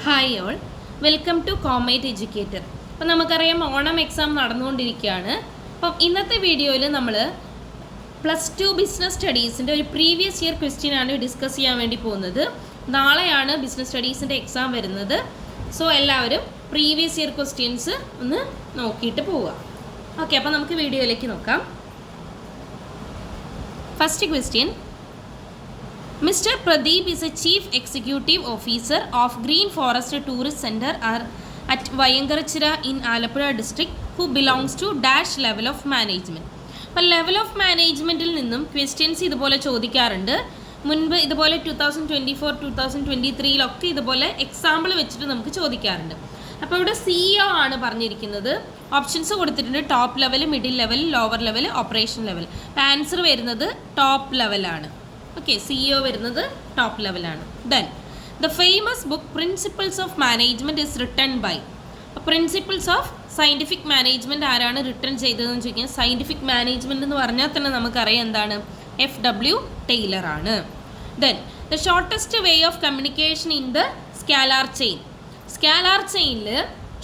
Hi all, welcome to Commate Educator. അപ്പോൾ നമുക്കറിയാം Onam exam നടന്നുകൊണ്ടിരിക്കുകയാണ്. അപ്പം ഇന്നത്തെ വീഡിയോയിൽ നമ്മൾ +2 ബിസിനസ് സ്റ്റഡീസിൻ്റെ ഒരു പ്രീവിയസ് ഇയർ ക്വസ്റ്റ്യൻ ആണ് ഡിസ്കസ് ചെയ്യാൻ വേണ്ടി പോകുന്നത്. നാളെയാണ് ബിസിനസ് സ്റ്റഡീസിൻ്റെ എക്സാം വരുന്നത്. സോ എല്ലാവരും പ്രീവിയസ് ഇയർ ക്വസ്റ്റ്യൻസ് ഒന്ന് നോക്കിയിട്ട് പോവുക. ഓക്കെ, അപ്പോൾ നമുക്ക് വീഡിയോയിലേക്ക് നോക്കാം. First question: Mr. Pradeep is a Chief Executive Officer of Green Forest Tourist Center at Vayangarachira in Alappuzha district who belongs to dash level of management. അപ്പോൾ level of മാനേജ്മെൻറ്റിൽ നിന്നും questions ഇതുപോലെ ചോദിക്കാറുണ്ട്. മുൻപ് ഇതുപോലെ 2024-2023 ഇതുപോലെ എക്സാമ്പിൾ വെച്ചിട്ട് നമുക്ക് ചോദിക്കാറുണ്ട്. അപ്പോൾ ഇവിടെ CEO ആണ് പറഞ്ഞിരിക്കുന്നത്. ഓപ്ഷൻസ് കൊടുത്തിട്ടുണ്ട്: top level, middle level, lower level, operation level. Answer വരുന്നത് ടോപ്പ് ലെവലാണ്. ഓക്കെ, CEO വരുന്നത് ടോപ്പ് ലെവലാണ്. Then the famous book principles of management is written by. Principles of scientific management ആരാണ് റിട്ടൺ ചെയ്തതെന്ന് ചോദിക്കുക. സയൻറ്റിഫിക് മാനേജ്മെൻറ്റ് എന്ന് പറഞ്ഞാൽ തന്നെ നമുക്കറിയാം എന്താണ്, FW ടൈലർ ആണ്. Then the shortest way of communication in the scalar chain. Scalar ചെയിനിൽ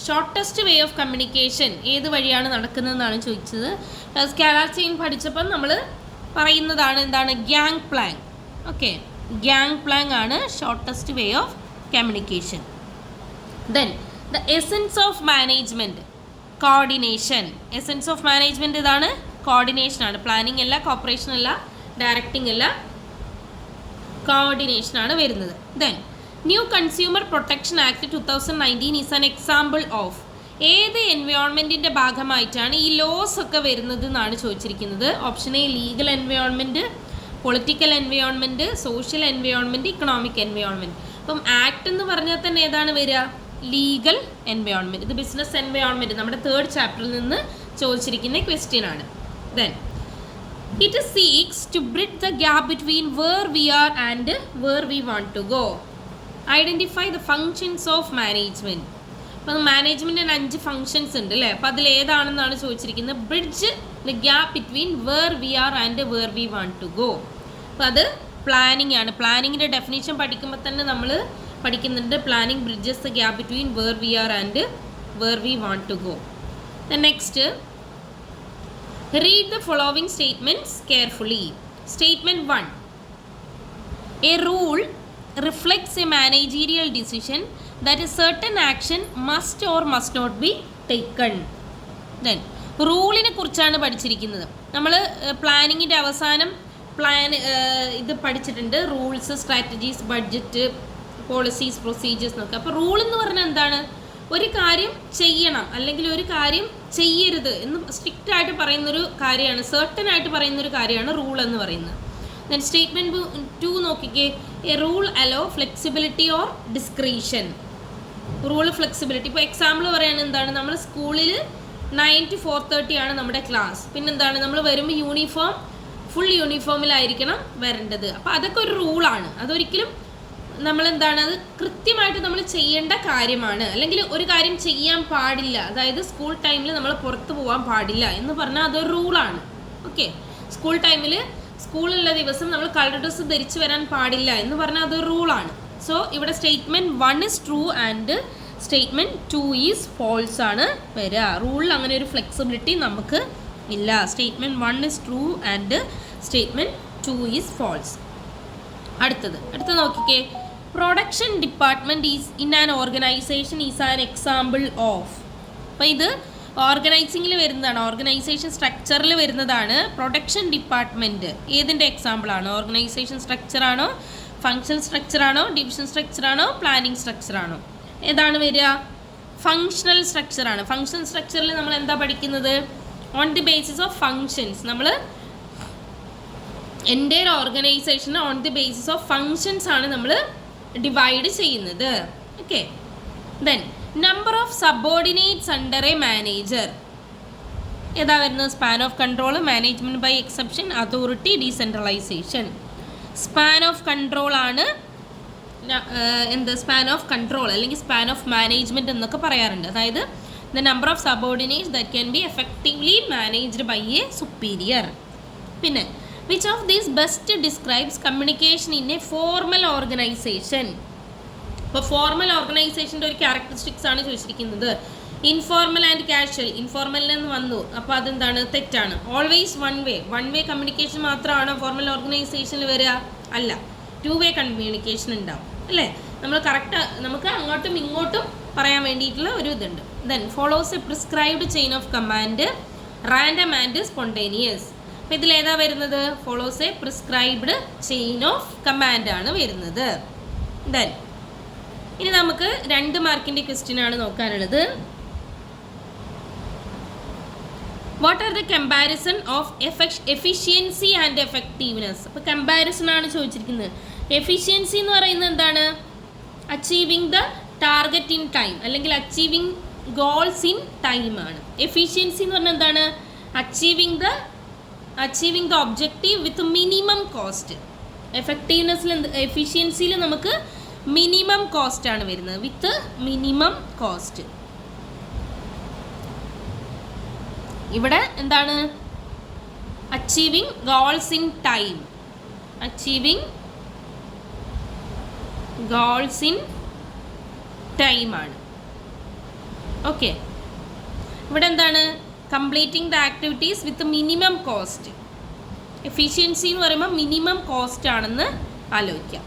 ഷോർട്ടസ്റ്റ് വേ ഓഫ് കമ്മ്യൂണിക്കേഷൻ ഏത് വഴിയാണ് നടക്കുന്നതെന്നാണ് ചോദിച്ചത്. സ്കാലാർ ചെയിൻ പഠിച്ചപ്പോൾ നമ്മൾ പറയുന്നതാണ് എന്താണ്, ഗ്യാങ് പ്ലാങ്. ഓക്കെ, ഗ്യാങ് പ്ലാങ് ആണ് shortest way of communication. Then the essence of management, coordination. Essence of management ഇതാണ്, കോർഡിനേഷൻ ആണ്. പ്ലാനിങ് അല്ല, കോപ്പറേഷൻ അല്ല, ഡയറക്റ്റിംഗ് അല്ല, കോർഡിനേഷൻ ആണ് വരുന്നത്. Then new consumer protection act 2019 is an example of. ഏത് എൻവയോൺമെൻറ്റിൻ്റെ ഭാഗമായിട്ടാണ് ഈ ലോസ് ഒക്കെ വരുന്നത് എന്നാണ് ചോദിച്ചിരിക്കുന്നത്. Option A legal environment, political environment, social environment, economic environment. അപ്പം ആക്ട് എന്ന് പറഞ്ഞാൽ തന്നെ ഏതാണ് വരിക, ലീഗൽ എൻവയോൺമെൻറ്റ്. ഇത് ബിസിനസ് എൻവയോൺമെൻറ്റ് നമ്മുടെ 3rd ചാപ്റ്ററിൽ നിന്ന് ചോദിച്ചിരിക്കുന്ന ക്വസ്റ്റ്യൻ ആണ്. Then it seeks to bridge the gap between where we are and where we want to go. Identify the functions of management. അപ്പം മാനേജ്മെൻറ്റിന് 5 ഫങ്ഷൻസ് ഉണ്ട് അല്ലേ. അപ്പോൾ അതിൽ ഏതാണെന്നാണ് ചോദിച്ചിരിക്കുന്നത്. Bridge the gap between where we are and where we want to go. അപ്പോൾ അത് പ്ലാനിങ് ആണ്. പ്ലാനിങ്ങിൻ്റെ ഡെഫിനേഷൻ പഠിക്കുമ്പോൾ തന്നെ നമ്മൾ പഠിക്കുന്നുണ്ട്. Planning bridges the gap between where we are and where we want to go. Next, read the following statements carefully. Statement 1: a rule reflects a managerial decision that a certain action must or must not be taken. Then റൂളിനെ കുറിച്ചാണ് പഠിച്ചിരിക്കുന്നത്. നമ്മൾ പ്ലാനിങ്ങിൻ്റെ അവസാനം ഇത് പഠിച്ചിട്ടുണ്ട്. Rules, strategies, budget, policies, procedures എന്നൊക്കെ. അപ്പോൾ rule എന്ന് പറഞ്ഞാൽ എന്താണ്, ഒരു കാര്യം ചെയ്യണം അല്ലെങ്കിൽ ഒരു കാര്യം ചെയ്യരുത് എന്ന് സ്ട്രിക്റ്റ് ആയിട്ട് പറയുന്നൊരു കാര്യമാണ്, സർട്ടൻ ആയിട്ട് പറയുന്നൊരു കാര്യമാണ് റൂൾ എന്ന് പറയുന്നത്. ദെൻ സ്റ്റേറ്റ്മെൻറ്റ് 2 നോക്കിക്കേ. A rule hello flexibility or discretion. Rule flexibility. ഇപ്പോൾ എക്സാമ്പിൾ പറയുകയാണെങ്കിൽ എന്താണ്, നമ്മൾ സ്കൂളിൽ 9 to 4:30 ആണ് നമ്മുടെ ക്ലാസ്. പിന്നെന്താണ്, നമ്മൾ വരുമ്പോൾ ഫുൾ യൂണിഫോമിലായിരിക്കണം വരേണ്ടത്. അപ്പോൾ അതൊക്കെ ഒരു റൂളാണ്. അതൊരിക്കലും നമ്മളെന്താണ്, അത് കൃത്യമായിട്ട് നമ്മൾ ചെയ്യേണ്ട കാര്യമാണ്. അല്ലെങ്കിൽ ഒരു കാര്യം ചെയ്യാൻ പാടില്ല, അതായത് സ്കൂൾ ടൈമിൽ നമ്മൾ പുറത്ത് പോകാൻ പാടില്ല എന്ന് പറഞ്ഞാൽ അതൊരു റൂളാണ്. ഓക്കെ, സ്കൂൾ ടൈമിൽ സ്കൂളുള്ള ദിവസം നമ്മൾ കളർ ഡ്രസ്സ് ധരിച്ച് വരാൻ പാടില്ല എന്ന് പറഞ്ഞാൽ അതൊരു റൂളാണ്. സോ ഇവിടെ statement 1 is true and statement 2 is false ആണ് വരിക. റൂളിൽ അങ്ങനെ ഒരു ഫ്ലെക്സിബിലിറ്റി നമുക്ക് ഇല്ല. Statement 1 is true and statement 2 is false. അടുത്തത് നോക്കിക്കേ. Production department is in an organization is an example of. അപ്പോൾ ഇത് ഓർഗനൈസിങ്ങിൽ വരുന്നതാണ്, ഓർഗനൈസേഷൻ സ്ട്രക്ചറിൽ വരുന്നതാണ്. പ്രൊഡക്ഷൻ ഡിപ്പാർട്ട്മെൻറ്റ് ഏതിൻ്റെ എക്സാമ്പിളാണ്? ഓർഗനൈസേഷൻ സ്ട്രക്ചറാണോ, ഫങ്ഷൻ സ്ട്രക്ചറാണോ, ഡിവിഷൻ സ്ട്രക്ചറാണോ, പ്ലാനിങ് സ്ട്രക്ചറാണോ? ഏതാണ് വരിക? ഫങ്ഷണൽ സ്ട്രക്ചറാണ്. ഫങ്ഷൻ സ്ട്രക്ചറിൽ നമ്മൾ എന്താ പഠിക്കുന്നത്? On the basis of functions. നമ്മൾ എൻ്റെ organisation on the basis of functions ആണ് നമ്മൾ ഡിവൈഡ് ചെയ്യുന്നത്. Okay, then number of subordinates under a manager. ഏതാ വരുന്നത്? Span of control, management by exception, authority, decentralisation. Span of control ആണ് span of control അല്ലെങ്കിൽ span of management എന്നൊക്കെ പറയാറുണ്ട്. അതായത് the number of subordinates that can be effectively managed by a superior. പിന്നെ which of these best describes communication in a formal organisation. അപ്പോൾ formal ഓർഗനൈസേഷൻ്റെ ഒരു characteristics ആണ് ചോദിച്ചിരിക്കുന്നത്. ഇൻഫോർമൽ ആൻഡ് കാഷ്വൽ, ഇൻഫോർമലിൽ നിന്ന് വന്നു, അപ്പോൾ അതെന്താണ്, തെറ്റാണ്. ഓൾവേസ് വൺ വേ കമ്മ്യൂണിക്കേഷൻ മാത്രമാണോ ഫോർമൽ ഓർഗനൈസേഷനിൽ വരിക? അല്ല, 2 വേ കമ്മ്യൂണിക്കേഷൻ ഉണ്ടാവും അല്ലേ. നമ്മൾ കറക്റ്റ് നമുക്ക് അങ്ങോട്ടും ഇങ്ങോട്ടും പറയാൻ വേണ്ടിയിട്ടുള്ള ഒരു ഇതുണ്ട്. Then follows a prescribed chain of command, random and spontaneous. അപ്പോൾ ഇതിലേതാ വരുന്നത്? Follows a prescribed chain of command ആണ് വരുന്നത്. ദെൻ ഇനി നമുക്ക് 2 മാർക്കിൻ്റെ ക്വസ്റ്റ്യൻ ആണ് നോക്കാനുള്ളത്. What are the comparison of efficiency and effectiveness? അപ്പോൾ കമ്പാരിസൺ ആണ് ചോദിച്ചിരിക്കുന്നത്. എഫിഷ്യൻസി എന്ന് പറയുന്നത് എന്താണ്? Achieving the target in time, അല്ലെങ്കിൽ അച്ചീവിങ് ഗോൾസ് ഇൻ ടൈം ആണ്. എഫിഷ്യൻസി എന്ന് പറഞ്ഞാൽ എന്താണ്? Achieving the objective with minimum cost. എഫിഷ്യൻസിയിൽ നമുക്ക് മിനിമം കോസ്റ്റ് ആണ് വരുന്നത്, വിത്ത് മിനിമം കോസ്റ്റ്. ഇവിടെ എന്താണ്? Achieving goals in time, achieving goals in time ആണ്. ഓക്കെ, ഇവിടെ എന്താണ്? Completing the activities with minimum cost. Efficiency എന്ന് പറയുമ്പോൾ മിനിമം കോസ്റ്റ് ആണെന്ന് ആലോചിക്കാം.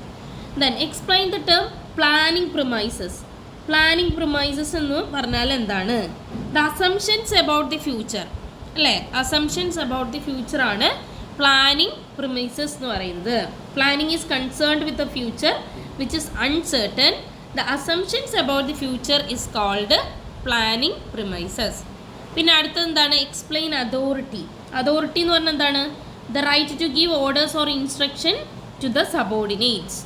Then explain the term planning premises. Planning premises എന്ന് പറഞ്ഞാൽ എന്താണ്? The assumptions about the future അല്ലേ, അസംഷൻസ് അബൌട്ട് ദി ഫ്യൂച്ചർ ആണ് പ്ലാനിങ് പ്രിമൈസസ് എന്ന് പറയുന്നത്. Planning is concerned with the future which is uncertain. The assumptions about the future is called planning premises. പിന്നെ അടുത്തത് എന്താണ്? Explain authority. അതോറിറ്റി എന്ന് പറഞ്ഞാൽ എന്താണ്? The right to give orders or instruction to the subordinates.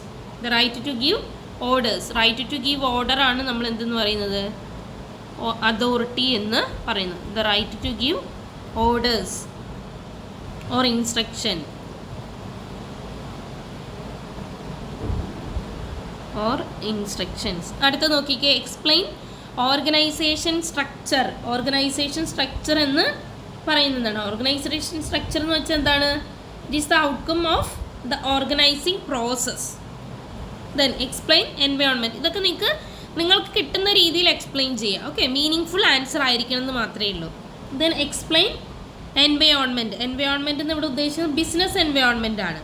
The right to give orders, right to give order ആണ് നമ്മൾ എന്തെന്ന് പറയുന്നത്? അതോറിറ്റി എന്ന് പറയുന്നത്. The right to give orders or instruction or instructions. അടുത്ത നോക്കിക്കേ, explain organization structure. Organization structure എന്ന് പറയുന്നതാണ്. ഓർഗനൈസേഷൻ സ്ട്രക്ചർ എന്ന് വെച്ചാൽ എന്താണ്? It is the outcome of the organizing process. Then explain environment. ഇതൊക്കെ നിങ്ങൾക്ക് കിട്ടുന്ന രീതിയിൽ എക്സ്പ്ലെയിൻ ചെയ്യുക. ഓക്കെ, മീനിങ് ഫുൾ ആൻസർ ആയിരിക്കണം എന്ന് മാത്രമേ ഉള്ളൂ. Then explain environment. എൻവയോൺമെൻറ്റ് എന്ന് ഇവിടെ ഉദ്ദേശിക്കുന്നത് ബിസിനസ് എൻവയോൺമെൻറ്റ് ആണ്.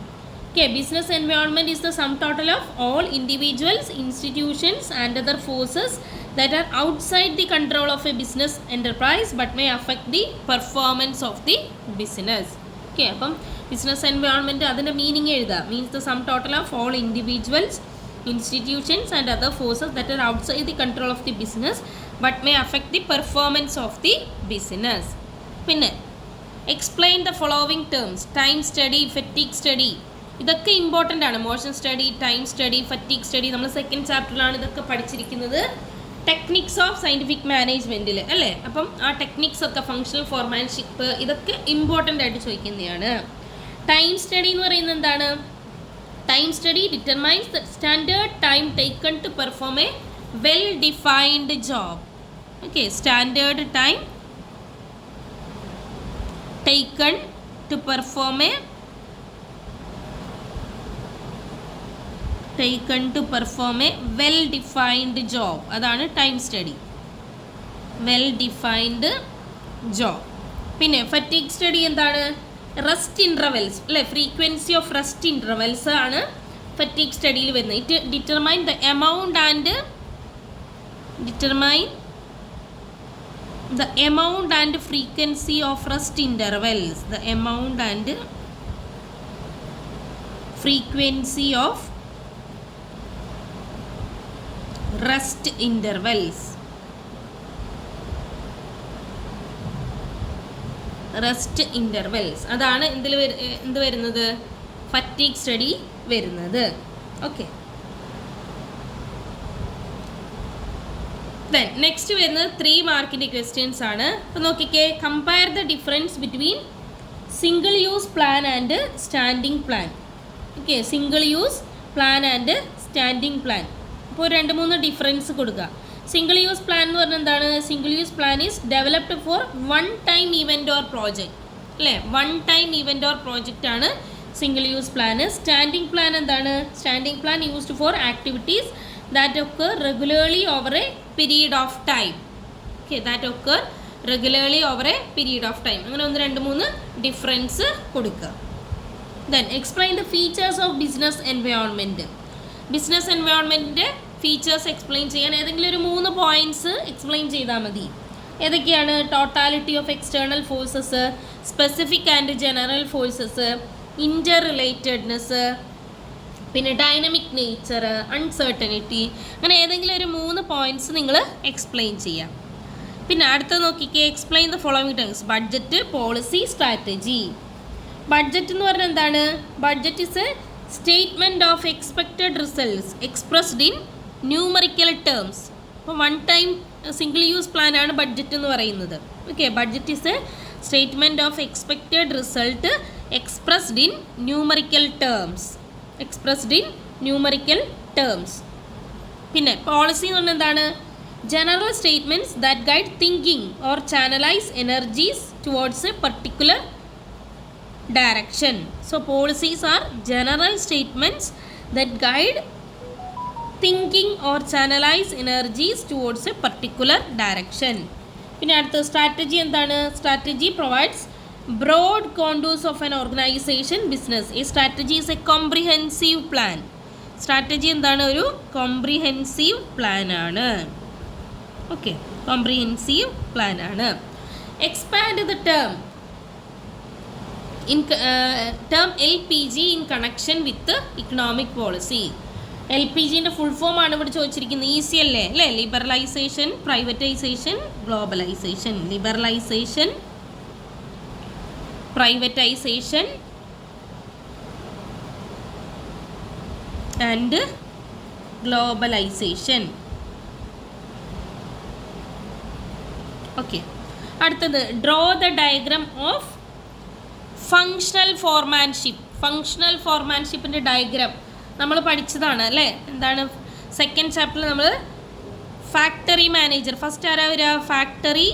Okay, business environment is the sum total of all individuals, institutions and other forces that are outside the control of a business enterprise but may affect the performance of the business. Okay, അപ്പം business environment അതിൻ്റെ meaning എഴുതുക. Means the sum total of all individuals, institutions and other forces that are outside the control of the business but may affect the performance of the business. പിന്നെ explain the following terms: time study, fatigue study. ഇതൊക്കെ important ആണ്. Motion study, time study, fatigue study നമ്മൾ second ചാപ്റ്ററിലാണ് ഇതൊക്കെ പഠിച്ചിരിക്കുന്നത്. Techniques of scientific മാനേജ്മെൻറ്റിൽ അല്ലേ. അപ്പം ആ techniques ഒക്കെ, functional foremanship, ഇതൊക്കെ ഇമ്പോർട്ടൻ്റ് ആയിട്ട് ചോദിക്കുന്നതാണ്. ടൈം സ്റ്റഡി എന്ന് പറയുന്നത് എന്താണ്? Time study determines the standard time taken to perform a well defined job. Okay, standard time taken to perform a well defined job. അതാണ് time study, well defined job. പിന്നെ fatigue study എന്താണ്? Rest intervals അല്ലേ, frequency of rest intervals ആണ് fatigue സ്റ്റഡിയിൽ വരുന്നത്. It determine the amount and frequency of rest intervals. The amount and frequency of rest intervals. Rest intervals അതാണ് എന്ത് വരുന്നത്? Fatigue study വരുന്നത്. ഓക്കെ, ദെൻ നെക്സ്റ്റ് വരുന്നത് 3 മാർക്കിൻ്റെ ക്വസ്റ്റ്യൻസ് ആണ്. അപ്പോൾ നോക്കിക്കേ, compare the difference between single use plan and standing plan. Okay, single use plan and standing plan. അപ്പോൾ 2-3 ഡിഫറൻസ് കൊടുക്കുക. സിംഗിൾ യൂസ് പ്ലാൻ എന്ന് പറഞ്ഞാൽ എന്താണ്? Single use plan is developed for one time event or project അല്ലേ. One time event or project ആണ് single use plan. Standing plan എന്താണ്? Standing plan used for activities that occur regularly over a period of time. Okay, that occur regularly over a period of time. അങ്ങനെ 1 2 3 difference കൊടുക്കുക. Then explain the features of business environment. Business എൻവയോൺമെൻറ്റിൻ്റെ features explain ചെയ്യാൻ ഏതെങ്കിലും ഒരു 3 points explain ചെയ്താൽ മതി. ഏതൊക്കെയാണ്? Totality of external forces, specific and general forces, inter relatedness, പിന്നെ ഡൈനമിക് നേച്ചർ, അൺസർട്ടനിറ്റി. അങ്ങനെ ഏതെങ്കിലും ഒരു 3 പോയിൻറ്റ്സ് നിങ്ങൾ എക്സ്പ്ലെയിൻ ചെയ്യാം. പിന്നെ അടുത്ത നോക്കിക്കേ, explain the following terms: budget, policy, strategy. Budget എന്ന് പറഞ്ഞാൽ എന്താണ്? Budget is A statement of expected results expressed in numerical terms. അപ്പോൾ 1 ടൈം സിംഗിൾ യൂസ് പ്ലാൻ ആണ് ബഡ്ജറ്റ് എന്ന് പറയുന്നത്. Okay, budget is A statement of expected result expressed in numerical terms. പിന്നെ policy എന്ന് പറഞ്ഞാൽ എന്താണ്? General statements that guide thinking or channelise energies towards A particular direction. So policies are general statements that guide thinking or channelize energies towards a particular direction. പിന്നെ അടുത്ത strategy എന്താണ്? Strategy provides broad contours of an organization business. A strategy is a comprehensive plan. Strategy എന്താണ്? ഒരു comprehensive plan ആണ്. Okay, comprehensive plan ആണ്. Expand the term term LPG in connection with economic policy. LPGൻ്റെ full form ആണ് ഇവിടെ ചോദിച്ചിരിക്കുന്നത്. Easy അല്ലേ? Liberalisation, privatisation, globalisation. Liberalisation, privatisation and globalisation. Okay, അടുത്തത് draw the diagram of functional ഫോർമാൻഷിപ്പിൻ്റെ diagram നമ്മൾ പഠിച്ചതാണ് അല്ലേ? എന്താണ്? സെക്കൻഡ് ചാപ്റ്ററിൽ നമ്മൾ ഫാക്ടറി മാനേജർ, ഫസ്റ്റ് ആരാ വരിക? ഫാക്ടറി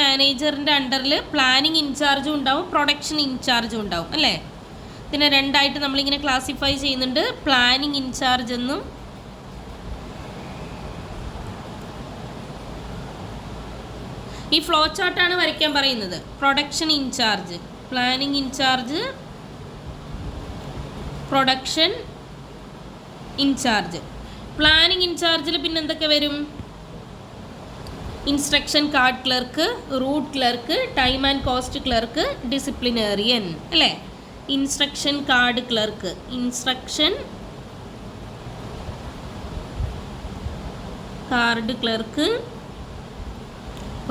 മാനേജറിൻ്റെ അണ്ടറിൽ പ്ലാനിങ് ഇൻചാർജും ഉണ്ടാവും, പ്രൊഡക്ഷൻ ഇൻചാർജും ഉണ്ടാവും അല്ലേ? ഇതിനെ 2 ആയിട്ട് നമ്മളിങ്ങനെ ക്ലാസിഫൈ ചെയ്യുന്നുണ്ട്. പ്ലാനിങ് ഇൻചാർജ് എന്നും ഈ ഫ്ലോ ചാർട്ടാണ് വരയ്ക്കാൻ പറയുന്നത്. Production in charge, planning in charge, production in charge. Planning ഇൻചാർജിൽ പിന്നെ എന്തൊക്കെ വരും? Instruction card clerk, route clerk, time and cost clerk, disciplinarian അല്ലേ? Instruction card clerk, instruction card clerk,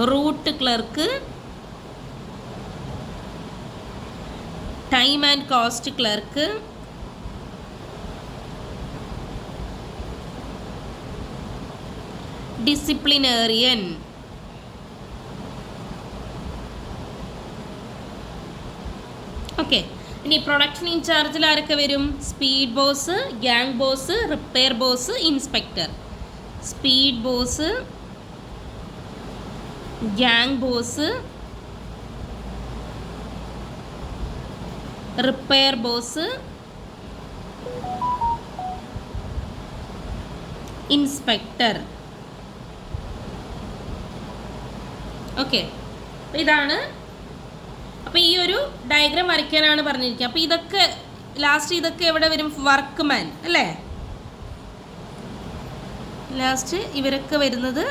route clerk, time and cost clerk, disciplinarian. Okay, ഇനി production ഇൻചാർജിൽ ആരൊക്കെ വരും? Speed boss, gang boss, repair boss, inspector. Speed boss, gang boss, repair boss, inspector. Okay, ഇതാണ്. അപ്പോൾ ഈ ഒരു diagram വരയ്ക്കാനാണ് പറഞ്ഞിരിക്കുക. അപ്പോൾ ഇതൊക്കെ ലാസ്റ്റ് ഇതൊക്കെ എവിടെ വരും? വർക്ക്മാൻ അല്ലേ? ലാസ്റ്റ് ഇവരൊക്കെ വരുന്നത്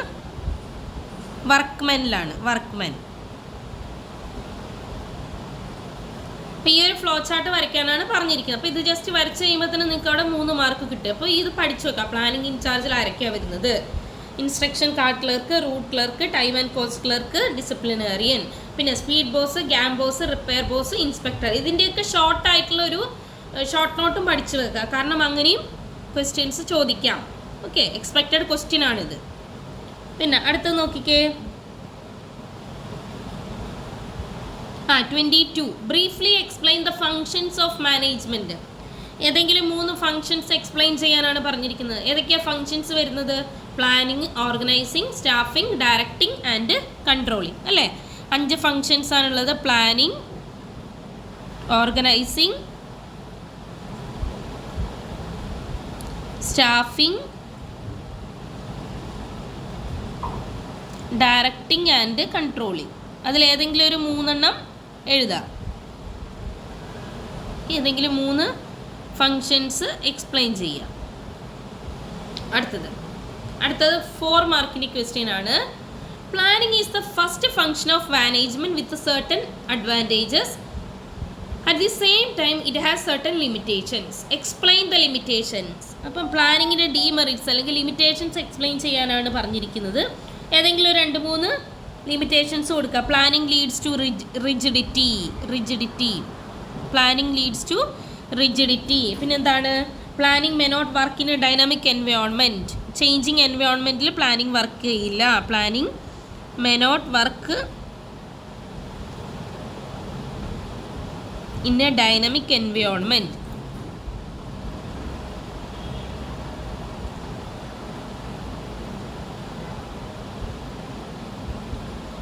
വർക്ക്മാനിലാണ്. വർക്ക്മാൻ. അപ്പോൾ ഈ ഒരു ഫ്ലോ ചാർട്ട് വരയ്ക്കാനാണ് പറഞ്ഞിരിക്കുന്നത്. അപ്പോൾ ഇത് ജസ്റ്റ് വരച്ച് കഴിയുമ്പോൾ തന്നെ നിങ്ങൾക്ക് അവിടെ 3 മാർക്ക് കിട്ടും. അപ്പോൾ ഇത് പഠിച്ചു വെക്കാം. പ്ലാനിങ് ഇൻചാർജിൽ ആരൊക്കെയാണ് വരുന്നത്? Instruction card clerk, route clerk, time and cost clerk, disciplinarian. പിന്നെ speed boss, gang boss, repair boss, inspector. ഇതിൻ്റെയൊക്കെ ഷോർട്ടായിട്ടുള്ളൊരു ഷോർട്ട് നോട്ടും പഠിച്ചു വെക്കുക. കാരണം അങ്ങനെയും ക്വസ്റ്റ്യൻസ് ചോദിക്കാം. ഓക്കെ, എക്സ്പെക്റ്റഡ് ക്വസ്റ്റ്യൻ ആണിത്. പിന്നെ അടുത്തത് നോക്കിക്കേ. 22. Briefly explain the functions of management. ഏതെങ്കിലും 3 ഫങ്ഷൻസ് എക്സ്പ്ലെയിൻ ചെയ്യാനാണ് പറഞ്ഞിരിക്കുന്നത്. ഏതൊക്കെയാണ് ഫങ്ഷൻസ് വരുന്നത്? Planning, organising, staffing, directing and controlling അല്ലേ? 5 ഫങ്ഷൻസ് ആണുള്ളത്. Planning, organising, staffing, directing and controlling. അതിലേതെങ്കിലും ഒരു 3 എഴുതാം. ഏതെങ്കിലും 3 ഫങ്ഷൻസ് എക്സ്പ്ലെയിൻ ചെയ്യാം. അടുത്തത് 4 മാർക്കിൻ്റെ ക്വസ്റ്റ്യൻ ആണ്. Planning is the first function of management with certain advantages. At the same time it has certain limitations. Explain the limitations. അപ്പം പ്ലാനിങ്ങിൻ്റെ ഡീമെറിറ്റ്സ് അല്ലെങ്കിൽ ലിമിറ്റേഷൻസ് എക്സ്പ്ലെയിൻ ചെയ്യാനാണ് പറഞ്ഞിരിക്കുന്നത്. ഏതെങ്കിലും 2-3 ലിമിറ്റേഷൻസ് കൊടുക്കുക. Planning leads to rigidity. Planning leads to rigidity. പിന്നെന്താണ്? Planning may not work in a dynamic environment. Changing എൻവയോൺമെൻറ്റിൽ planning work ചെയ്യില്ല. Planning may not work in a dynamic environment.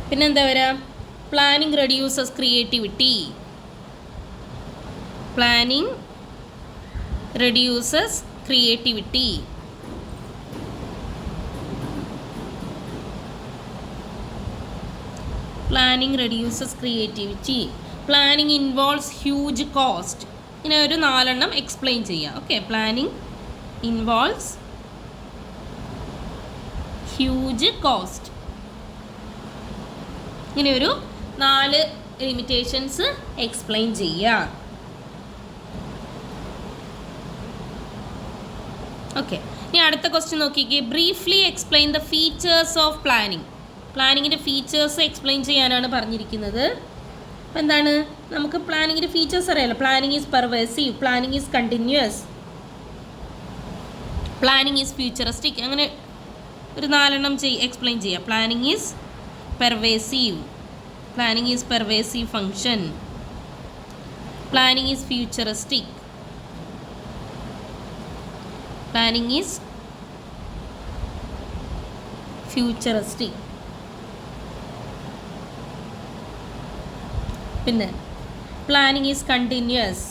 പിന്നെന്താ വരാ? Planning reduces creativity. Planning reduces creativity. Planning reduces creativity. Planning involves huge cost. ഇങ്ങനെ ഒരു 4 explain ചെയ്യാം. Okay, planning involves huge cost. ഇങ്ങനെ ഒരു 4 limitations explain ചെയ്യുക. Okay, ഇനി അടുത്ത ക്വസ്റ്റ്യൻ നോക്കിക്കേ. Briefly explain the features of planning. പ്ലാനിങ്ങിൻ്റെ ഫീച്ചേഴ്സ് എക്സ്പ്ലെയിൻ ചെയ്യാനാണ് പറഞ്ഞിരിക്കുന്നത്. അപ്പോൾ എന്താണ്? നമുക്ക് പ്ലാനിങ്ങിൻ്റെ ഫീച്ചേഴ്സ് അറിയാലോ. Planning is pervasive, planning is continuous, planning is futuristic. അങ്ങനെ ഒരു 4 എക്സ്പ്ലെയിൻ ചെയ്യാം. Planning is pervasive, planning is pervasive function, planning is futuristic, planning is futuristic. പിന്നെ planning is continuous,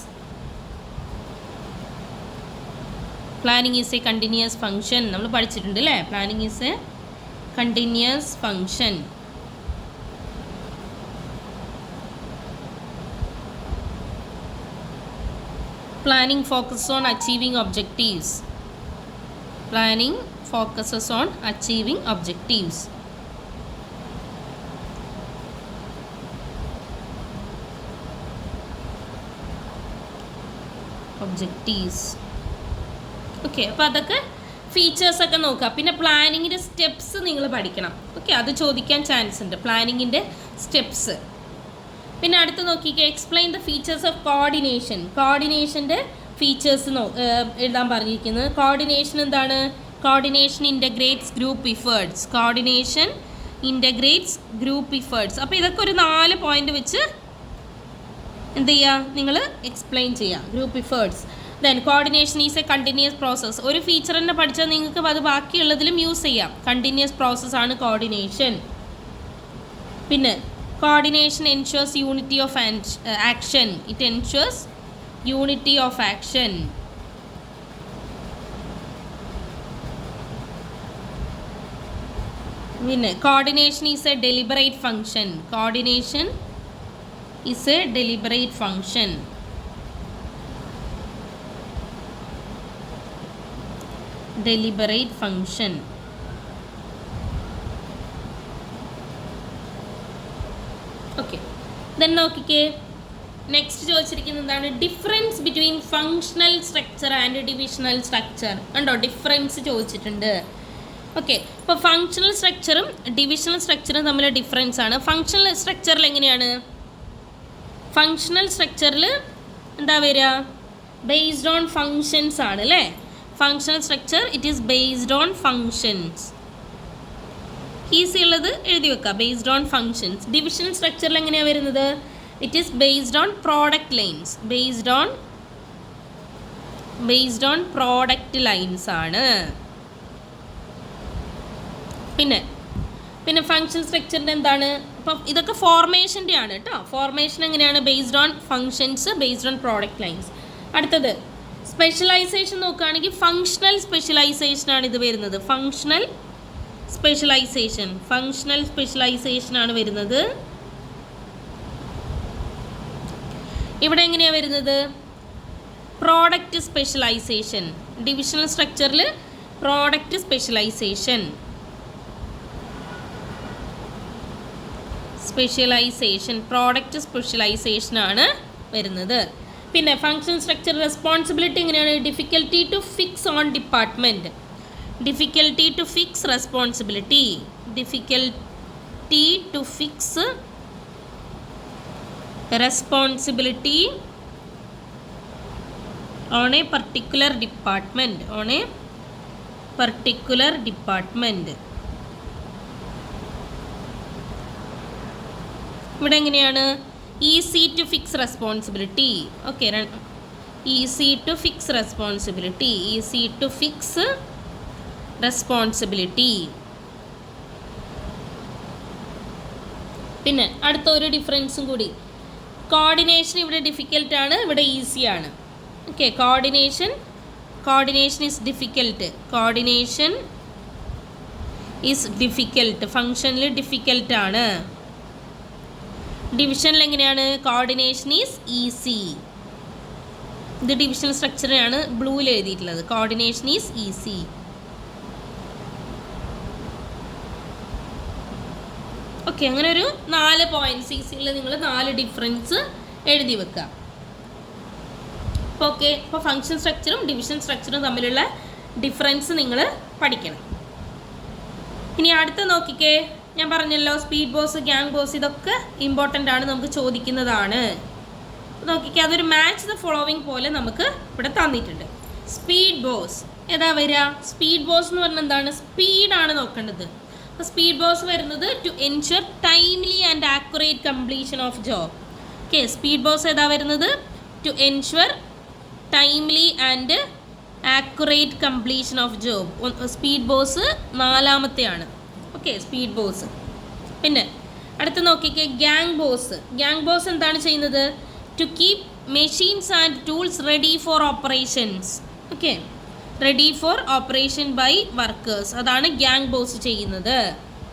planning is a continuous function. നമ്മൾ പഠിച്ചിട്ടുണ്ട് അല്ലേ? planning is a continuous function. Planning focuses on achieving objectives. Planning focuses on achieving objectives. Okay, അപ്പോൾ അതൊക്കെ ഫീച്ചേഴ്സൊക്കെ നോക്കുക. പിന്നെ പ്ലാനിങ്ങിൻ്റെ steps നിങ്ങൾ പഠിക്കണം. ഓക്കെ, അത് ചോദിക്കാൻ ചാൻസ് ഉണ്ട്, പ്ലാനിങ്ങിൻ്റെ സ്റ്റെപ്സ്. പിന്നെ അടുത്ത് നോക്കിക്കുക. Explain the features of coordination. കോർഡിനേഷൻ്റെ ഫീച്ചേഴ്സ് എഴുതാൻ പറഞ്ഞിരിക്കുന്നത്. കോർഡിനേഷൻ എന്താണ്? Coordination integrates group efforts. Coordination integrates group efforts. അപ്പോൾ ഇതൊക്കെ ഒരു 4 പോയിൻ്റ് വെച്ച് എന്ത് ചെയ്യുക? നിങ്ങൾ എക്സ്പ്ലെയിൻ ചെയ്യുക group ഇഫേർട്സ്. Then coordination is A continuous process. ഒരു ഫീച്ചർ തന്നെ പഠിച്ചാൽ നിങ്ങൾക്ക് അത് ബാക്കിയുള്ളതിലും യൂസ് ചെയ്യാം. കണ്ടിന്യൂസ് പ്രോസസ്സാണ് കോർഡിനേഷൻ. പിന്നെ coordination ensures unity of action. It ensures unity of action. Coordination is a deliberate function. Coordination is a deliberate function. Deliberate function. Okay, then നോക്കിക്കേ. Next ചോദിച്ചിരിക്കുന്നത് എന്താണ്? Difference between functional structure and divisional structure. കണ്ടോ, difference ചോദിച്ചിട്ടുണ്ട്. Okay, ഇപ്പോൾ functional സ്ട്രക്ചറും divisional സ്ട്രക്ചറും തമ്മിൽ difference ആണ്. Functional സ്ട്രക്ചറിൽ എങ്ങനെയാണ്? ഫങ്ഷണൽ സ്ട്രക്ചറിൽ എന്താ വരിക? ബേസ്ഡ് ഓൺ ഫങ്ഷൻസ് ആണ് അല്ലേ? Functional structure it is based on functions. Easy ഉള്ളത് എഴുതി വെക്കുക, ബേസ്ഡ് ഓൺ ഫങ്ഷൻസ്. ഡിവിഷണൽ സ്ട്രക്ചറിൽ എങ്ങനെയാണ് വരുന്നത്? It is based on product lines. Based on product lines ആണ്. പിന്നെ ഫങ്ഷൻ സ്ട്രക്ചറിൻ്റെ എന്താണ്? അപ്പം ഇതൊക്കെ ഫോർമേഷൻ്റെ ആണ് കേട്ടോ. ഫോർമേഷൻ എങ്ങനെയാണ്? Based on functions, based on product lines. അടുത്തത് സ്പെഷ്യലൈസേഷൻ നോക്കുകയാണെങ്കിൽ ഫങ്ഷണൽ സ്പെഷ്യലൈസേഷനാണ് ഇത് വരുന്നത്. ഫങ്ഷണൽ സ്പെഷ്യലൈസേഷനാണ് വരുന്നത്. ഇവിടെ എങ്ങനെയാണ് വരുന്നത്? Product specialisation. ഡിവിഷണൽ സ്ട്രക്ചറിൽ പ്രോഡക്റ്റ് സ്പെഷ്യലൈസേഷൻ പ്രോഡക്റ്റ് സ്പെഷ്യലൈസേഷനാണ് വരുന്നത്. പിന്നെ ഫങ്ഷൻ സ്ട്രക്ചർ റെസ്പോൺസിബിലിറ്റി എങ്ങനെയാണ്? Difficulty to fix on department, difficulty to fix responsibility, difficulty to fix responsibility on a particular department, ഇവിടെ എങ്ങനെയാണ്? Easy to fix responsibility. Okay, easy to fix responsibility. പിന്നെ അടുത്ത ഒരു ഡിഫറൻസും കൂടി. കോർഡിനേഷൻ ഇവിടെ ഡിഫിക്കൽട്ടാണ്, ഇവിടെ ഈസിയാണ്. Okay, coordination is difficult. ഫങ്ഷനിൽ ഡിഫിക്കൽട്ടാണ്. ഡിവിഷനിൽ എങ്ങനെയാണ്? Coordination is easy. ഇത് ഡിവിഷണൽ സ്ട്രക്ചറാണ് ബ്ലൂവിൽ എഴുതിയിട്ടുള്ളത്. Coordination is easy. ഓക്കെ, അങ്ങനെ ഒരു 4 പോയിന്റ്സ് ഈസിയിൽ നിങ്ങൾ 4 ഡിഫറൻസ് എഴുതി വെക്കുക. ഓക്കെ, അപ്പോൾ ഫങ്ഷൻ സ്ട്രക്ചറും ഡിവിഷൻ സ്ട്രക്ചറും തമ്മിലുള്ള ഡിഫറൻസ് നിങ്ങൾ പഠിക്കണം. ഇനി അടുത്ത നോക്കിക്കേ, ഞാൻ പറഞ്ഞല്ലോ സ്പീഡ് ബോസ്, ഗ്യാങ് ബോസ് ഇതൊക്കെ ഇമ്പോർട്ടൻ്റ് ആണ്, നമുക്ക് ചോദിക്കുന്നതാണ്. നോക്കിക്കേ, അതൊരു മാച്ച് ദ ഫോളോവിങ് പോലെ നമുക്ക് ഇവിടെ തന്നിട്ടുണ്ട്. സ്പീഡ് ബോസ് ഏതാ വരിക? സ്പീഡ് ബോസ് എന്ന് പറഞ്ഞാൽ എന്താണ്? സ്പീഡാണ് നോക്കേണ്ടത്. അപ്പോൾ സ്പീഡ് ബോസ് വരുന്നത് to ensure timely and accurate completion of job. Okay, speed boss ഏതാ വരുന്നത്? To ensure timely and accurate completion of job. Speed boss 4ാമത്തെയാണ്. Okay, speed boss. പിന്നെ അടുത്ത് നോക്കിക്കേ, ഗ്യാങ് ബോസ്. ഗ്യാങ് ബോസ് എന്താണ് ചെയ്യുന്നത്? To keep machines and tools ready for operations. Okay, ready for operation by workers. അതാണ് gang boss ചെയ്യുന്നത്.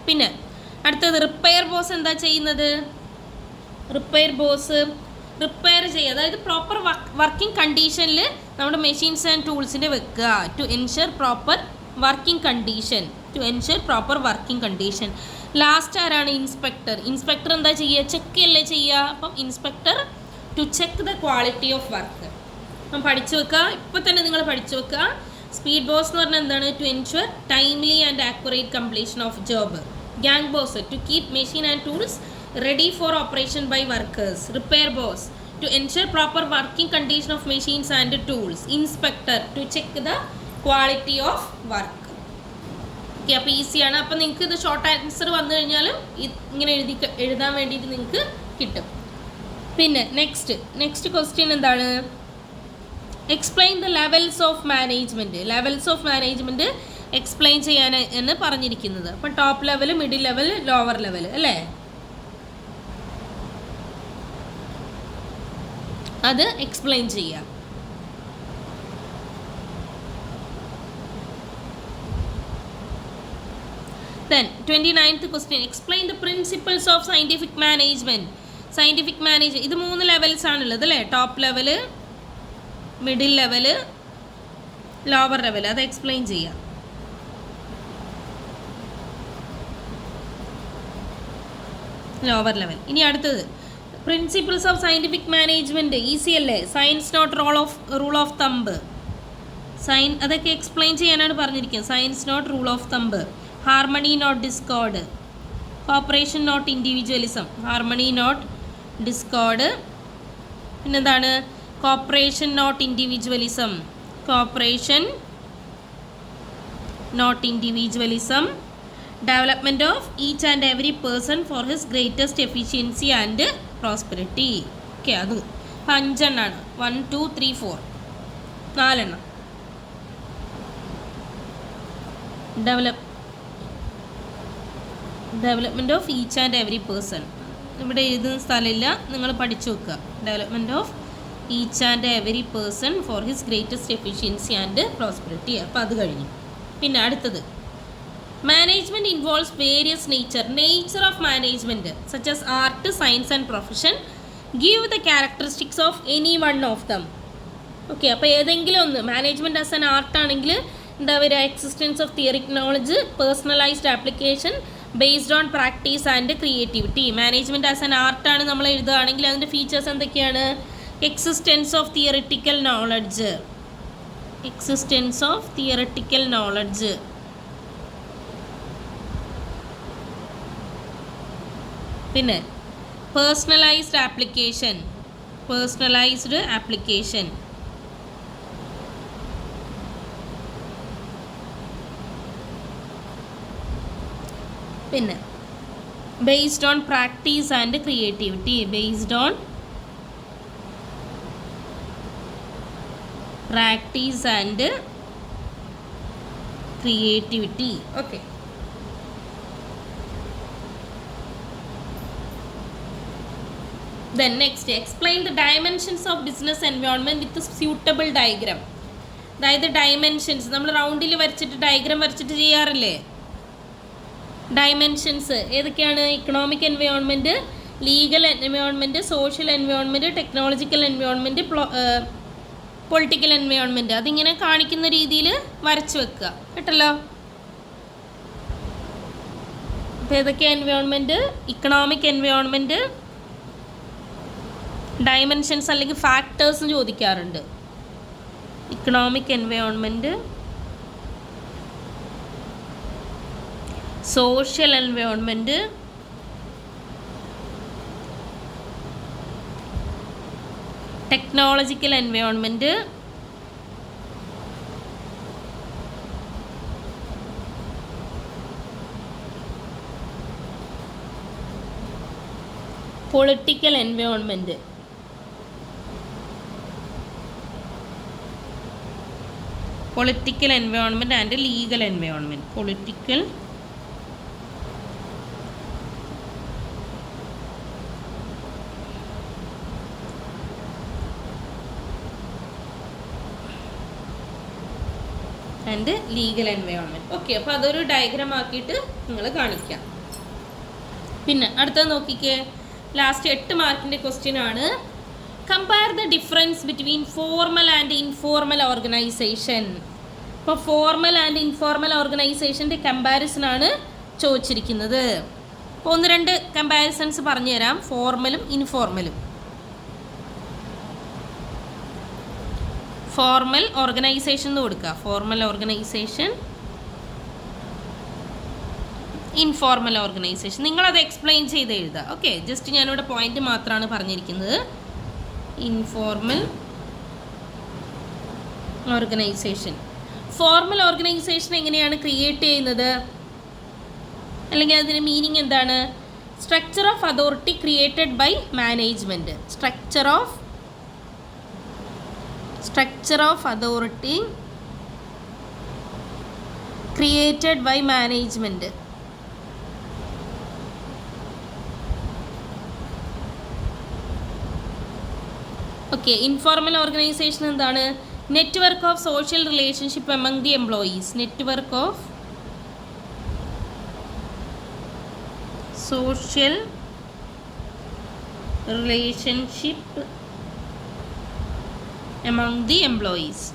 പിന്നെ അടുത്തത് റിപ്പയർ ബോസ് എന്താ ചെയ്യുന്നത്? റിപ്പയർ ബോസ് റിപ്പയർ ചെയ്യുക, അതായത് പ്രോപ്പർ വർക്കിംഗ് കണ്ടീഷനിൽ നമ്മുടെ മെഷീൻസ് ആൻഡ് ടൂൾസിൻ്റെ വെക്കുക. To ensure proper working condition. Last ആരാണ്? ഇൻസ്പെക്ടർ. ഇൻസ്പെക്ടർ എന്താ ചെയ്യുക? ചെക്ക് അല്ലേ ചെയ്യുക. അപ്പം inspector to check the quality of work. അപ്പം പഠിച്ചു വെക്കുക, ഇപ്പോൾ തന്നെ നിങ്ങൾ പഠിച്ചു വെക്കുക. സ്പീഡ് ബോസ് എന്ന് പറഞ്ഞാൽ എന്താണ്? To ensure timely and accurate completion of job. Gang boss to keep machine and tools ready for operation by workers. Repair boss to ensure proper working condition of machines and tools. Inspector to check the quality of work. Okay, അപ്പോൾ ഈസിയാണ്. അപ്പോൾ നിങ്ങൾക്ക് ഇത് short answer വന്നു കഴിഞ്ഞാലും ഇങ്ങനെ എഴുതാൻ വേണ്ടിയിട്ട് നിങ്ങൾക്ക് കിട്ടും. പിന്നെ നെക്സ്റ്റ് ക്വസ്റ്റ്യൻ എന്താണ്? Explain the levels of management explain ചെയ്യാൻ എന്ന് പറഞ്ഞിരിക്കുന്നത്. അപ്പം top level, middle level, lower level അല്ലേ? അത് എക്സ്പ്ലെയിൻ ചെയ്യാം. Then 29th question, explain the principles of scientific management. ഇത് 3 ലെവൽസ് ആണുള്ളത് അല്ലേ? Top level, middle level, lower level. അത് എക്സ്പ്ലെയിൻ ചെയ്യാം. Lower level. ഇനി അടുത്തത് principles of scientific management. Easy അല്ലേ? Science not rule of thumb. അതൊക്കെ എക്സ്പ്ലെയിൻ ചെയ്യാനാണ് പറഞ്ഞിരിക്കുന്നത്. Science not rule of thumb. Harmony not discord. Cooperation not individualism. Harmony not discord. പിന്നെന്താണ്? Cooperation not individualism. Development of each and every person for his greatest efficiency and prosperity. Okay, അത് 5 എണ്ണമാണ്. 1 2 3 4 4 എണ്ണം. Development of each and every person. ഇവിടെ എഴുതുന്ന സ്ഥലമില്ല, നിങ്ങൾ പഠിച്ചു വെക്കുക. Development of each and every person for his greatest efficiency and prosperity. അപ്പോൾ അത് കഴിഞ്ഞു. പിന്നെ അടുത്തത് management involves various nature of management such as art, science and profession. Give the characteristics of any one of them. Okay, അപ്പോൾ ഏതെങ്കിലും ഒന്ന് management as an ആർട്ടാണെങ്കിൽ എന്താ പറയുക, existence of theoretic knowledge, personalised application, based on practice and creativity. Management as an ആർട്ടാണ് നമ്മൾ എഴുതുകയാണെങ്കിൽ അതിൻ്റെ ഫീച്ചേഴ്സ് എന്തൊക്കെയാണ്? Existence of theoretical knowledge, existence of theoretical knowledge, പിന്നെ പേഴ്സണലൈസ്ഡ് ആപ്ലിക്കേഷൻ, പേഴ്സണലൈസ്ഡ് ആപ്ലിക്കേഷൻ, പിന്നെ based on practice and creativity, based on practice and creativity. Okay, then next explain the dimensions of business environment with a suitable diagram. അതായത് dimensions നമ്മൾ റൗണ്ടിൽ വരച്ചിട്ട് diagram വരച്ചിട്ട് ചെയ്യാറില്ലേ? Dimensions ഏതൊക്കെയാണ്? Economic environment, legal environment, social environment, technological environment, political environment. അതിങ്ങനെ കാണിക്കുന്ന രീതിയിൽ വരച്ച് വെക്കുക കേട്ടല്ലോ. അപ്പോൾ ഏതൊക്കെയാണ് എൻവയോൺമെൻറ്റ്? ഇക്കണോമിക് എൻവയോൺമെൻറ്റ്, ഡയമെൻഷൻസ് അല്ലെങ്കിൽ ഫാക്ടേഴ്സ് ചോദിക്കാറുണ്ട്. Economic environment, social environment, technological environment, political environment. Political environment and legal environment. Political and legal environment. Okay, അപ്പോൾ അതൊരു ഡയഗ്രാം ആക്കിയിട്ട് നിങ്ങൾ കാണിക്കാം. പിന്നെ അടുത്തത് നോക്കിക്കേ, ലാസ്റ്റ് 8 മാർക്കിൻ്റെ ക്വസ്റ്റ്യൻ ആണ്. Compare the difference between formal and informal organisation. അപ്പോൾ ഫോർമൽ ആൻഡ് ഇൻഫോർമൽ ഓർഗനൈസേഷൻ്റെ കമ്പാരിസനാണ് ചോദിച്ചിരിക്കുന്നത്. അപ്പോൾ 1-2 കമ്പാരിസൺസ് പറഞ്ഞു തരാം, ഫോർമലും ഇൻഫോർമലും. ഫോർമൽ ഓർഗനൈസേഷൻ എന്ന് കൊടുക്കുക, ഫോർമൽ ഓർഗനൈസേഷൻ, ഇൻഫോർമൽ ഓർഗനൈസേഷൻ. നിങ്ങളത് എക്സ്പ്ലെയിൻ ചെയ്ത് എഴുതുക. ഓക്കെ, ജസ്റ്റ് ഞാനിവിടെ പോയിന്റ് മാത്രമാണ് പറഞ്ഞിരിക്കുന്നത്. Informal organisation. ഫോർമൽ ഓർഗനൈസേഷൻ എങ്ങനെയാണ് ക്രിയേറ്റ് ചെയ്യുന്നത്, അല്ലെങ്കിൽ അതിൻ്റെ മീനിങ് എന്താണ്? Structure of authority created by management. Structure of authority created by management. Okay, informal organisation എന്താണ്? Network of social relationship among the employees. Network of social relationship among the employees.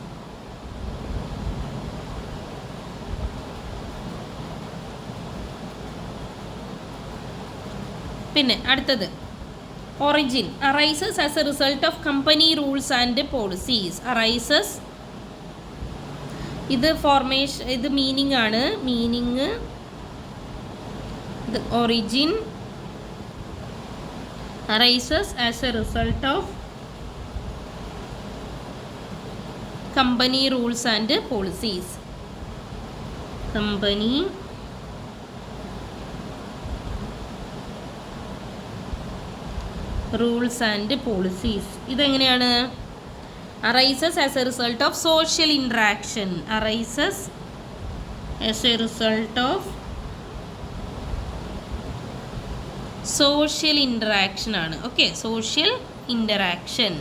പിന്നെ അടുത്തത് origin arises as a result of company rules and policies. arises ഇത് formation, ഇത് meaning ആണ്. Meaning the origin arises as a result of company rules and policies. company rules and policies. ഇതെങ്ങനെയാണ്? arises as a result of social interaction. arises as a result of social interaction ആണ്. Okay, social interaction.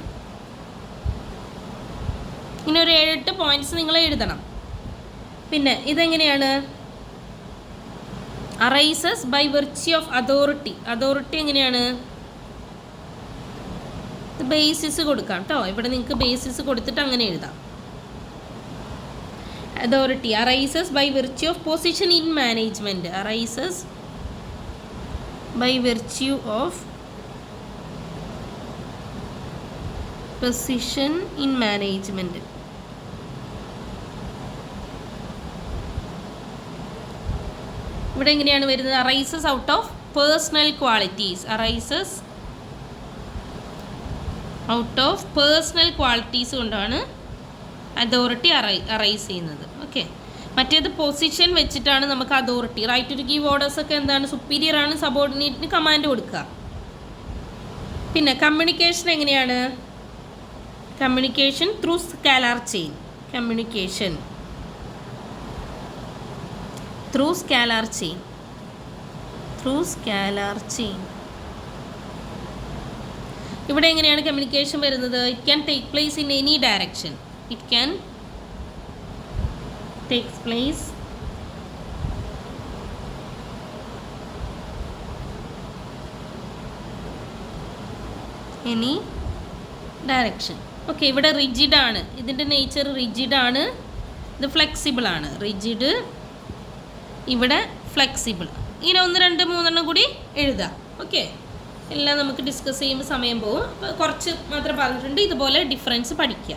ഇങ്ങനെ ഒരു 7-8 points നിങ്ങൾ എഴുതണം. പിന്നെ ഇതെങ്ങനെയാണ്? Arises by virtue of authority. Authority എങ്ങനെയാണ്? Basis കൊടുക്കാം കേട്ടോ. ഇവിടെ നിങ്ങൾക്ക് ബേസിസ് കൊടുത്തിട്ട് അങ്ങനെ എഴുതാം. Authority arises by virtue of position in management. Arises by virtue of position in management. ഇവിടെ എങ്ങനെയാണ് വരുന്നത്? Arises out of personal qualities. Arises out of personal qualities കൊണ്ടാണ് അതോറിറ്റി അറൈസ് ചെയ്യുന്നത്. ഓക്കെ. മറ്റേത് പൊസിഷൻ വെച്ചിട്ടാണ് നമുക്ക് authority. Right to give orders ഒക്കെ എന്താണ്? സുപ്പീരിയർ ആണ് സബോർഡിനേറ്റിന് കമാൻഡ് കൊടുക്കുക. പിന്നെ കമ്മ്യൂണിക്കേഷൻ എങ്ങനെയാണ്? Communication through scalar chain. Communication through scalar chain. Through scalar chain. ഇവിടെ എങ്ങനെയാണ് കമ്മ്യൂണിക്കേഷൻ വരുന്നത്? It can take place in any direction. It can takes place any direction. Okay. ഇവിടെ റിജിഡ് ആണ്. ഇതിൻ്റെ നേച്ചർ റിജിഡ് ആണ്. ഇത് ഫ്ലെക്സിബിൾ ആണ്. റിജിഡ്, ഇവിടെ ഫ്ലെക്സിബിൾ. ഇങ്ങനെ 1, 2, 3 കൂടി എഴുതാം. ഓക്കെ. എല്ലാം നമുക്ക് ഡിസ്കസ് ചെയ്യുമ്പോൾ സമയം പോകും. അപ്പോൾ കുറച്ച് മാത്രം പറഞ്ഞിട്ടുണ്ട്. ഇതുപോലെ ഡിഫറൻസ് പഠിക്കുക.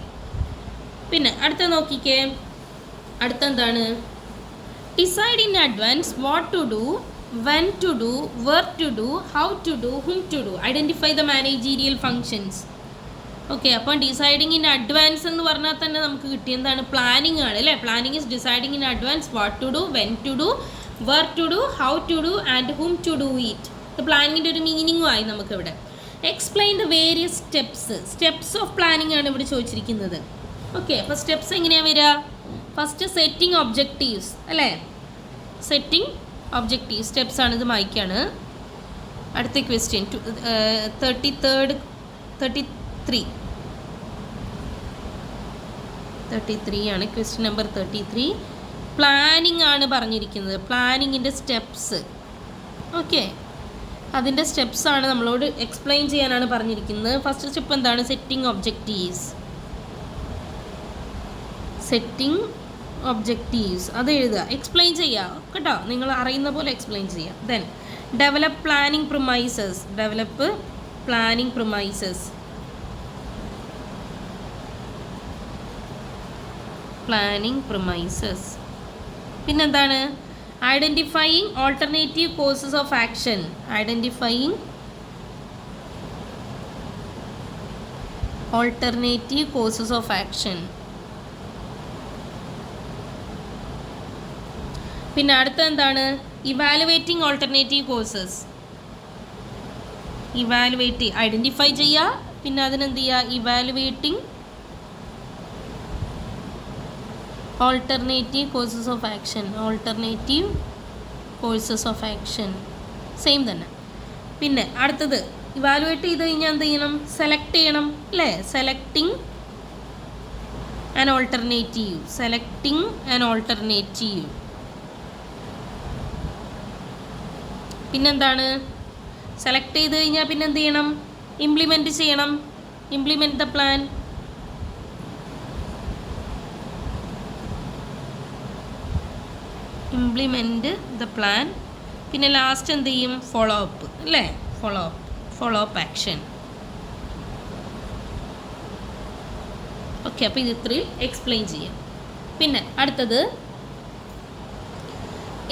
പിന്നെ അടുത്ത നോക്കിക്കേ. അടുത്ത എന്താണ്? Decide in advance what to do, when to do, where to do, how to do, whom to do. Identify the managerial functions. Okay. അപ്പോൾ ഡിസൈഡിങ് ഇൻ അഡ്വാൻസ് എന്ന് പറഞ്ഞാൽ തന്നെ നമുക്ക് കിട്ടിയ എന്താണ്? പ്ലാനിങ് ആണ് അല്ലേ? Planning is deciding in advance what to do, when to do, where to do, how to do and whom to do it. ഇത് പ്ലാനിങ്ങിൻ്റെ ഒരു മീനിങ്ങും ആയി നമുക്കിവിടെ. Explain the various steps of planning ആണ് ഇവിടെ ചോദിച്ചിരിക്കുന്നത്. ഓക്കെ. അപ്പോൾ സ്റ്റെപ്സ് എങ്ങനെയാണ് വരിക? ഫസ്റ്റ് സെറ്റിംഗ് ഒബ്ജക്റ്റീവ്സ് അല്ലേ? സെറ്റിംഗ് ഒബ്ജക്റ്റീവ് സ്റ്റെപ്സ് ആണ്. ഇത് മായ്ക്കാണ്. അടുത്ത ക്വസ്റ്റ്യൻ 33 ആണ് ക്വസ്റ്റ്യൻ നമ്പർ 33. പ്ലാനിങ് ആണ് പറഞ്ഞിരിക്കുന്നത്. പ്ലാനിങ്ങിൻ്റെ സ്റ്റെപ്സ്. ഓക്കെ. അതിൻ്റെ സ്റ്റെപ്സ് ആണ് നമ്മളോട് എക്സ്പ്ലെയിൻ ചെയ്യാനാണ് പറഞ്ഞിരിക്കുന്നത്. ഫസ്റ്റ് സ്റ്റെപ്പ് എന്താണ്? Setting objectives. സെറ്റിംഗ് ഒബ്ജക്റ്റീവ്സ് അത് എഴുതുക. എക്സ്പ്ലെയിൻ ചെയ്യുക കേട്ടോ. നിങ്ങൾ അറിയുന്ന പോലെ എക്സ്പ്ലെയിൻ ചെയ്യുക. Then develop planning premises. Develop planning premises. Planning premises. പിന്നെന്താണ്? Identifying alternative courses of action. Identifying alternative courses of action. പിന്നെ അടുത്ത എന്താണ്? Evaluating alternative courses. Evaluate identify ചെയ്യുക. പിന്നെ അതിനെന്ത് ചെയ്യുക? Evaluating alternative courses of action. Alternative courses of action same തന്നെ. പിന്നെ അടുത്തത് ഇവാലുവേറ്റ് ചെയ്ത് കഴിഞ്ഞാൽ എന്ത് ചെയ്യണം? സെലക്ട് ചെയ്യണം അല്ലേ? Selecting an alternative. Selecting an alternative. പിന്നെന്താണ്? സെലക്ട് ചെയ്ത് കഴിഞ്ഞാൽ പിന്നെ എന്ത് ചെയ്യണം? ഇംപ്ലിമെൻറ്റ് ചെയ്യണം. Implement the plan. Implement the plan. പിന്നെ ലാസ്റ്റ് എന്ത് ചെയ്യും? ഫോളോ അപ്പ് അല്ലേ? Follow up action. ഓക്കെ. അപ്പോൾ ഇത് ഇത്രയും എക്സ്പ്ലെയിൻ ചെയ്യാം. പിന്നെ അടുത്തത്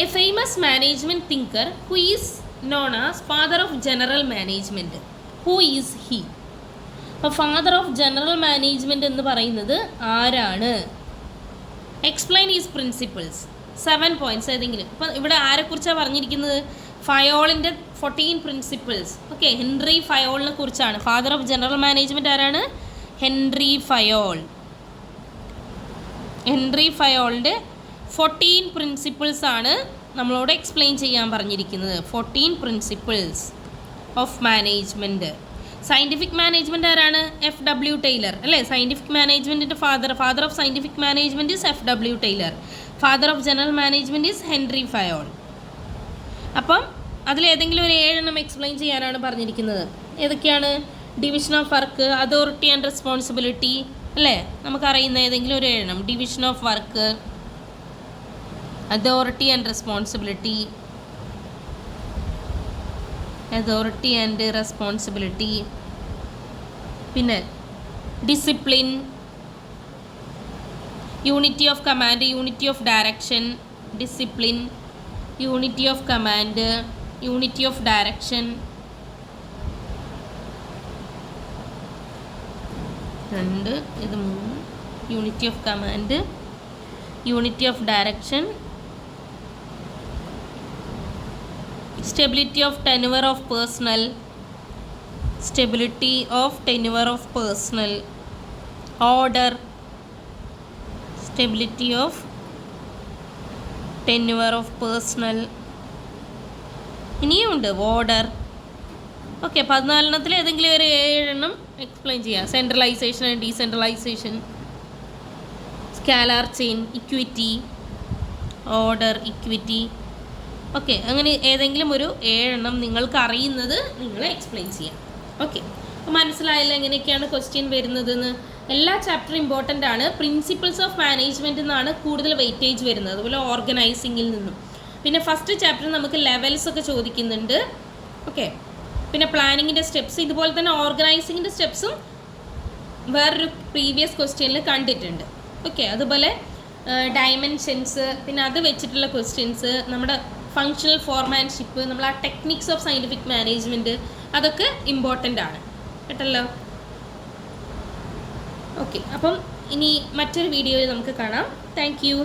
A famous management thinker who is known as father of general management. Who is he? അപ്പോൾ ഫാദർ ഓഫ് ജനറൽ മാനേജ്മെൻറ്റ് എന്ന് പറയുന്നത് ആരാണ്? Explain is principles. 7 പോയിൻറ്റ്സ് ഏതെങ്കിലും. അപ്പോൾ ഇവിടെ ആരെക്കുറിച്ചാണ് പറഞ്ഞിരിക്കുന്നത്? ഫയോളിൻ്റെ 14 പ്രിൻസിപ്പിൾസ്. ഓക്കെ. ഹെൻറി ഫയോളിനെ കുറിച്ചാണ്. ഫാദർ ഓഫ് ജനറൽ മാനേജ്മെൻറ്റ് ആരാണ്? Henri Fayol. ഹെൻറി ഫയോളിൻ്റെ 14 പ്രിൻസിപ്പിൾസ് ആണ് നമ്മളോട് എക്സ്പ്ലെയിൻ ചെയ്യാൻ പറഞ്ഞിരിക്കുന്നത്. 14 principles of management. Scientific management ആരാണ്? FW ടൈലർ അല്ലേ? സയൻറ്റിഫിക് മാനേജ്മെൻറ്റിൻ്റെ father of scientific management is FW Taylor. Father of general management is Henri Fayol. അപ്പം അതിലേതെങ്കിലും ഒരു 7 എക്സ്പ്ലെയിൻ ചെയ്യാനാണ് പറഞ്ഞിരിക്കുന്നത്. ഏതൊക്കെയാണ്? Division of work, authority and responsibility അല്ലേ? നമുക്കറിയുന്ന ഏതെങ്കിലും ഒരു 7. Division of work, authority and responsibility, പിന്നെ discipline, unity of command, unity of direction, discipline, unity of command, unity of direction, 2 ഇത് 3, unity of command, unity of direction, stability of tenure of personnel, order, stability of tenure of personnel, ഇനിയുണ്ട് order. Okay, 14 ഏതെങ്കിലും ഒരു 7 explain ചെയ്യാം. Centralisation and decentralisation, scalar chain, equity, order, equity. Okay, അങ്ങനെ ഏതെങ്കിലും ഒരു 7 നിങ്ങൾക്ക് അറിയുന്നത് നിങ്ങൾ എക്സ്പ്ലെയിൻ ചെയ്യാം. ഓക്കെ, അപ്പോൾ മനസ്സിലായല്ലോ എങ്ങനെയൊക്കെയാണ് ക്വസ്റ്റ്യൻ വരുന്നതെന്ന്. എല്ലാ ചാപ്റ്ററും ഇമ്പോർട്ടൻ്റ് ആണ്. പ്രിൻസിപ്പിൾസ് ഓഫ് മാനേജ്മെൻറ്റ് എന്നാണ് കൂടുതൽ വെയിറ്റേജ് വരുന്നത്, അതുപോലെ ഓർഗനൈസിങ്ങിൽ നിന്നും. പിന്നെ ഫസ്റ്റ് ചാപ്റ്റർ നമുക്ക് ലെവൽസ് ഒക്കെ ചോദിക്കുന്നുണ്ട്. ഓക്കെ, പിന്നെ പ്ലാനിങ്ങിൻ്റെ സ്റ്റെപ്സ്, ഇതുപോലെ തന്നെ ഓർഗനൈസിങ്ങിൻ്റെ സ്റ്റെപ്സും വേറൊരു പ്രീവിയസ് ക്വസ്റ്റ്യനിൽ കണ്ടിട്ടുണ്ട്. ഓക്കെ, അതുപോലെ ഡയമെൻഷൻസ്, പിന്നെ അത് വെച്ചിട്ടുള്ള ക്വസ്റ്റ്യൻസ്, നമ്മുടെ ഫങ്ഷണൽ ഫോർമാൻഷിപ്പ്, നമ്മൾ ആ ടെക്നിക്സ് ഓഫ് സയൻറ്റിഫിക് മാനേജ്മെൻറ്റ്, അതൊക്കെ ഇമ്പോർട്ടൻ്റ് ആണ് കേട്ടല്ലോ. ഓക്കെ, അപ്പം ഇനി മറ്റൊരു വീഡിയോയിൽ നമുക്ക് കാണാം. Thank you.